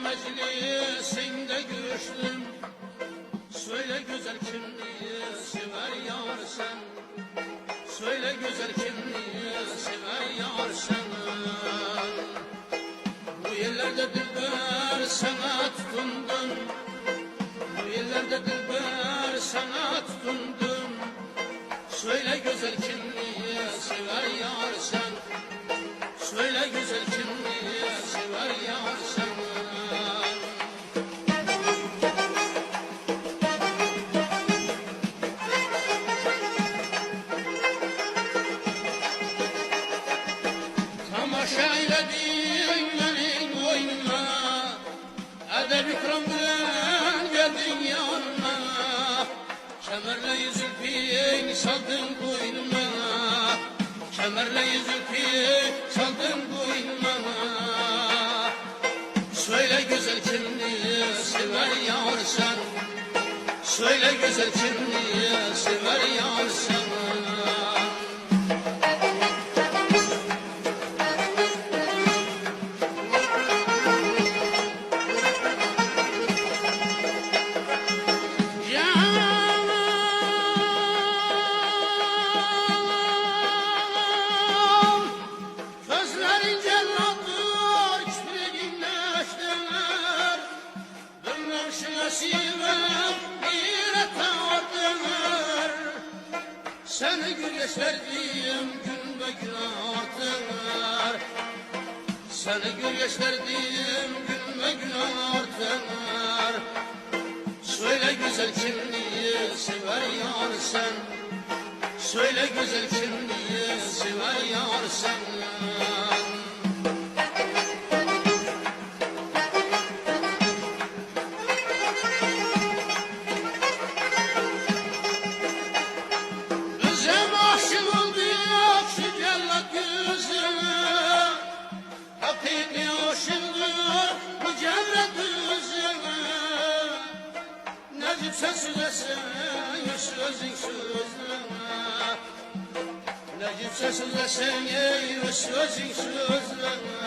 meclisinde görüştüm. Söyle güzel kimliği sever yar sen. Söyle güzel kimliği sever yar sen. Bu yerlerde dilber sana tutundum. Bu yerlerde dilber sana tutundum. Söyle güzel kimliği sever yar sen. Söyle güzel kimliği sever yar sen. Tamaşa eyledin benim boynuma, edeb ikram bilen geldin yanıma. Kemerle zülfün saldın boynuma, kemerle zülfün saldın boynuma. Söyle güzel kimliği sever yar sen. Söyle güzel kimliği sever yar sen. Seni gül yaşardığım gün ve gün artar. Seni gül yaşardığım gün ve gün artar. Söyle güzel kimliği sever yar sen. Söyle güzel kimliği sever yar sen. Necip sen söylesin sözün sözüne. Necip sen söylesin sözün sözüne.